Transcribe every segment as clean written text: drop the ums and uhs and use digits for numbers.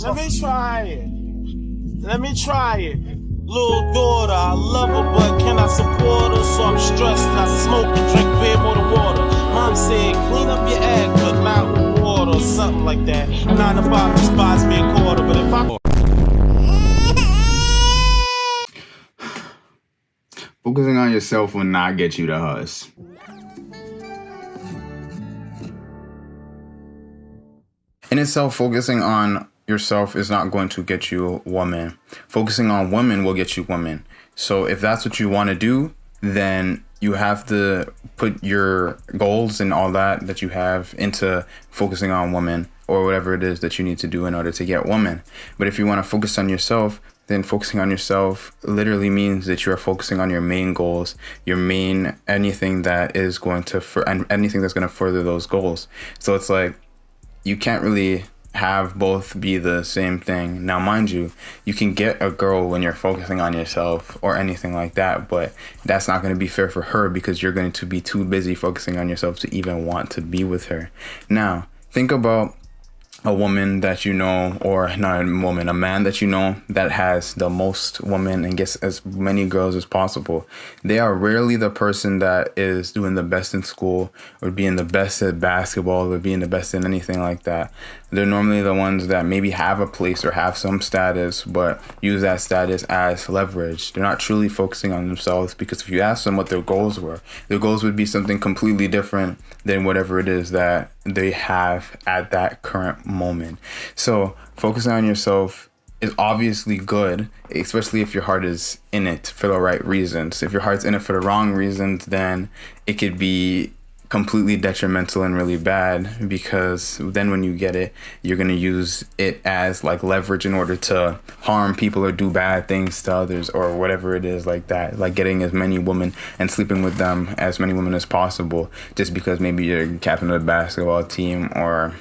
Let me try it. Let me try it. Little daughter, I love her, but can I support her? So I'm stressed and I smoke and drink beer more than water. Mom said, clean up your act, but not with water or something like that. 9 to 5 just buys me a quarter, but if I... Focusing on yourself will not get you the hus. In itself, focusing on yourself is not going to get you a woman. Focusing on women will get you women. So if that's what you want to do, then you have to put your goals and all that you have into focusing on women or whatever it is that you need to do in order to get women. But if you want to focus on yourself, then focusing on yourself literally means that you are focusing on your main goals, anything that is going to, and anything that's going to further those goals. So it's like, you can't really have both be the same thing. Now, mind you, you can get a girl when you're focusing on yourself or anything like that, but that's not going to be fair for her because you're going to be too busy focusing on yourself to even want to be with her. Now, think about a woman that you know, or not a woman, a man that you know that has the most women and gets as many girls as possible. They are rarely the person that is doing the best in school or being the best at basketball or being the best in anything like that. They're normally the ones that maybe have a place or have some status, but use that status as leverage. They're not truly focusing on themselves, because if you ask them what their goals were, their goals would be something completely different than whatever it is that they have at that current moment. So focusing on yourself is obviously good, especially if your heart is in it for the right reasons. If your heart's in it for the wrong reasons, then it could be completely detrimental and really bad, because then when you get it, you're going to use it as like leverage in order to harm people or do bad things to others or whatever it is like that, like getting as many women and sleeping with them, as many women as possible, just because maybe you're captain of the basketball team or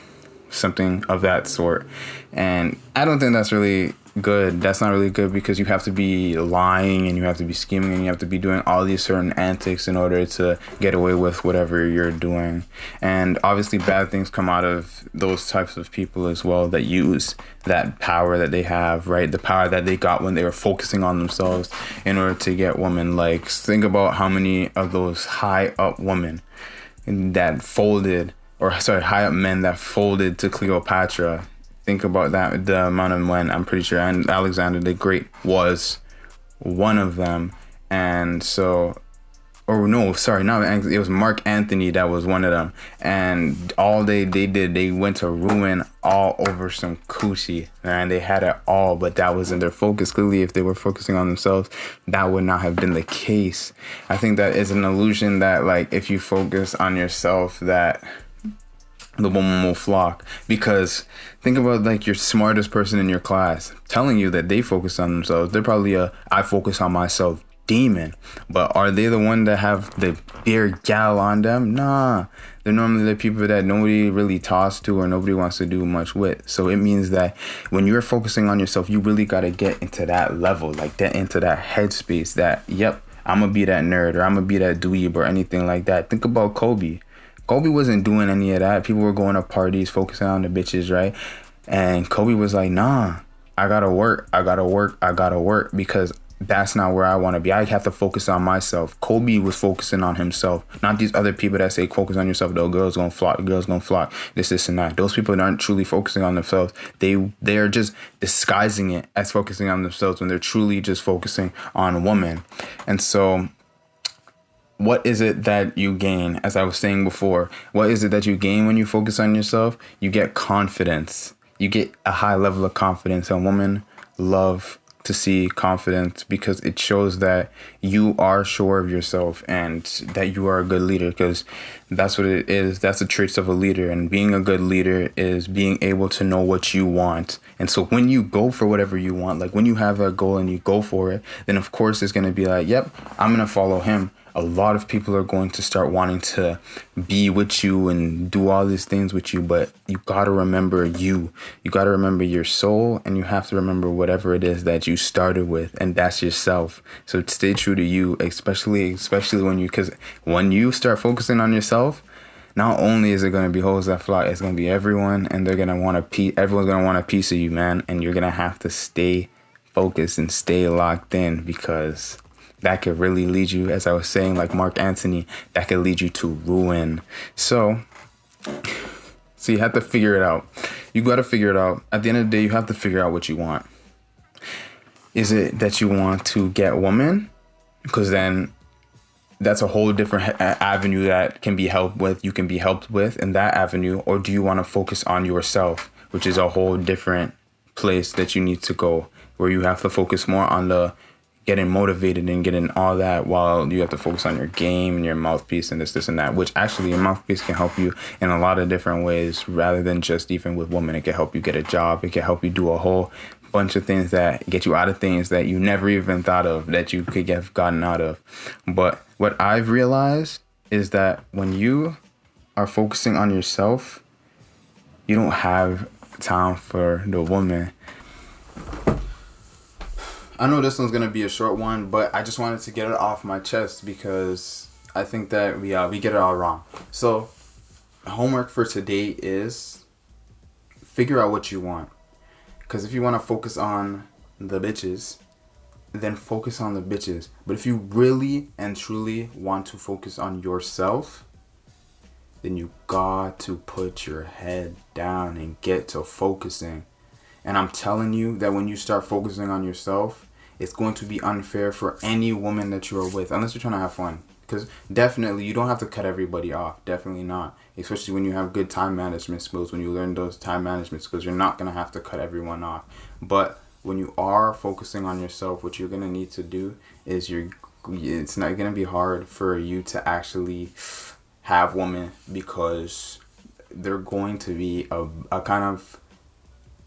something of that sort. And I don't think that's really good. That's not really good, because you have to be lying and you have to be scheming and you have to be doing all these certain antics in order to get away with whatever you're doing. And obviously bad things come out of those types of people as well, that use that power that they have, right? The power that they got when they were focusing on themselves in order to get women. Like, think about how many of those high up women that folded, high up men that folded to Cleopatra. Think about that, the amount of men. I'm pretty sure and Alexander the Great was one of them. And so, or no, sorry, not it was Mark Antony that was one of them. And all they did, they went to ruin all over some coochie, and they had it all, but that wasn't their focus. Clearly, if they were focusing on themselves, that would not have been the case. I think that is an illusion that, like, if you focus on yourself, that the woman will flock. Because think about, like, your smartest person in your class telling you that they focus on themselves. They're probably I focus on myself demon. But are they the one that have the beer gal on them? Nah. They're normally the people that nobody really talks to or nobody wants to do much with. So it means that when you're focusing on yourself, you really got to get into that level, like that, into that headspace that, yep, I'm going to be that nerd, or I'm going to be that dweeb or anything like that. Think about Kobe. Kobe wasn't doing any of that. People were going to parties, focusing on the bitches, right? And Kobe was like, nah, I gotta work, because that's not where I want to be. I have to focus on myself. Kobe was focusing on himself, not these other people that say focus on yourself. The girls gonna flock, this and that. Those people aren't truly focusing on themselves. They are just disguising it as focusing on themselves when they're truly just focusing on women. And so, what is it that you gain? As I was saying before, what is it that you gain when you focus on yourself? You get confidence. You get a high level of confidence. And women love to see confidence, because it shows that you are sure of yourself and that you are a good leader, because that's what it is. That's the traits of a leader. And being a good leader is being able to know what you want. And so when you go for whatever you want, like when you have a goal and you go for it, then of course it's going to be like, yep, I'm going to follow him. A lot of people are going to start wanting to be with you and do all these things with you, but you got to remember you. You got to remember your soul, and you have to remember whatever it is that you started with, and that's yourself. So stay true to you, especially when you start focusing on yourself, not only is it going to be hoes that flock, it's going to be everyone, and they're going to want a piece. Everyone's going to want a piece of you, man. And you're going to have to stay focused and stay locked in, because that could really lead you, as I was saying, like Mark Antony, that could lead you to ruin. So you have to figure it out. You got to figure it out. At the end of the day, you have to figure out what you want. Is it that you want to get a woman? Because then that's a whole different avenue that can be helped with. You can be helped with in that avenue. Or do you want to focus on yourself, which is a whole different place that you need to go, where you have to focus more on the getting motivated and getting all that, while you have to focus on your game and your mouthpiece and this and that, which actually your mouthpiece can help you in a lot of different ways, rather than just even with women. It can help you get a job. It can help you do a whole bunch of things that get you out of things that you never even thought of that you could have gotten out of. But what I've realized is that when you are focusing on yourself, you don't have time for the woman. I know this one's gonna be a short one, but I just wanted to get it off my chest, because I think that we get it all wrong. So homework for today is figure out what you want. Because if you want to focus on the bitches, then focus on the bitches. But if you really and truly want to focus on yourself, then you got to put your head down and get to focusing. And I'm telling you that when you start focusing on yourself, it's going to be unfair for any woman that you are with, unless you're trying to have fun. Because definitely, you don't have to cut everybody off. Definitely not. Especially when you have good time management skills. When you learn those time management skills, you're not going to have to cut everyone off. But when you are focusing on yourself, what you're going to need to do is it's not going to be hard for you to actually have women, because they're going to be a kind of...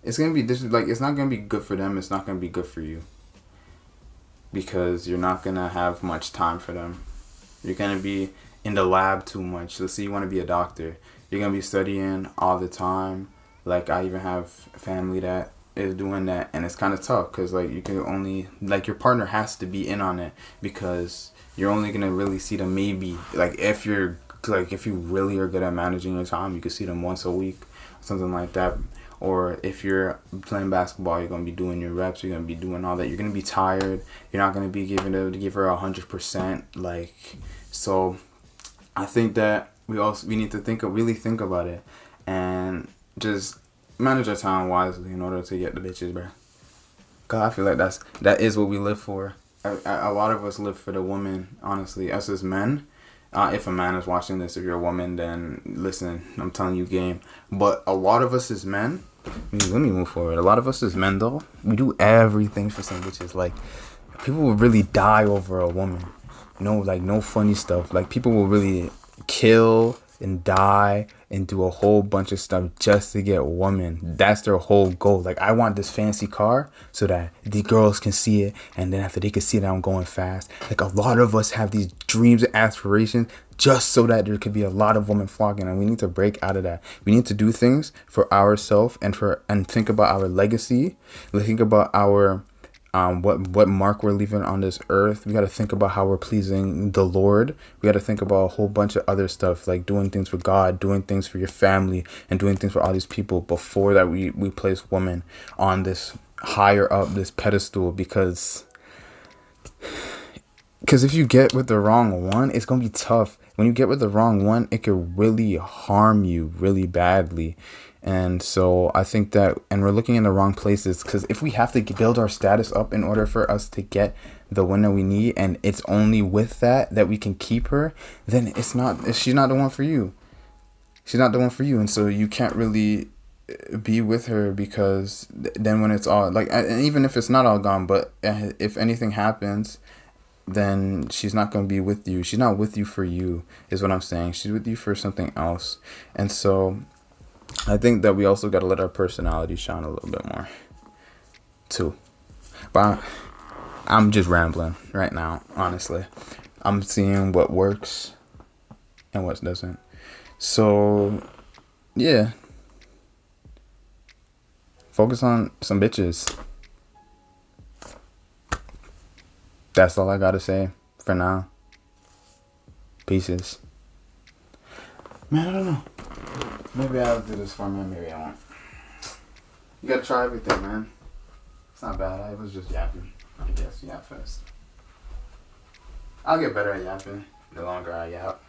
It's going to be... it's not going to be good for them. It's not going to be good for you. Because you're not going to have much time for them. You're going to be in the lab too much. Let's say you want to be a doctor. You're going to be studying all the time. Like, I even have family that is doing that. And it's kind of tough, because, like, you can only... Like, your partner has to be in on it, because you're only going to really see them maybe... Like, if you really are good at managing your time, you can see them once a week. Something like that. Or if you're playing basketball, you're going to be doing your reps. You're going to be doing all that. You're going to be tired. You're not going to be able to give her 100%. Like, so I think that we need to really think about it, and just manage our time wisely in order to get the bitches, bro. Cause I feel like that is what we live for. A lot of us live for the woman, honestly. Us as men. If a man is watching this, if you're a woman, then listen, I'm telling you game. But a lot of us as men, let me move forward. A lot of us as men, though, we do everything for some bitches. Like, people will really die over a woman. No funny stuff. Like, people will really kill and die and do a whole bunch of stuff just to get a woman. That's their whole goal. Like, I want this fancy car so that the girls can see it, and then after they can see that I'm going fast. Like, a lot of us have these dreams and aspirations just so that there could be a lot of women flocking, and we need to break out of that. We need to do things for ourselves and think about our legacy. Think about our what mark we're leaving on this earth. We got to think about how we're pleasing the Lord. We got to think about a whole bunch of other stuff, like doing things for God, doing things for your family, and doing things for all these people before that we place women on this higher up, this pedestal, because if you get with the wrong one, it's going to be tough. When you get with the wrong one, it could really harm you really badly. And so I think that, and we're looking in the wrong places, because if we have to build our status up in order for us to get the one that we need, and it's only with that we can keep her, then she's not the one for you. She's not the one for you. And so you can't really be with her, because then when it's all like, and even if it's not all gone, but if anything happens, then she's not going to be with you. She's not with you for you, is what I'm saying. She's with you for something else. And so I think that we also got to let our personality shine a little bit more too. But I'm just rambling right now, honestly. I'm seeing what works and what doesn't. So, yeah. Focus on some bitches. That's all I got to say for now. Pieces. Man, I don't know. Maybe I'll do this for me, maybe I won't. You gotta try everything, man. It's not bad. I was just yapping. I guess yap first. I'll get better at yapping the longer I yap.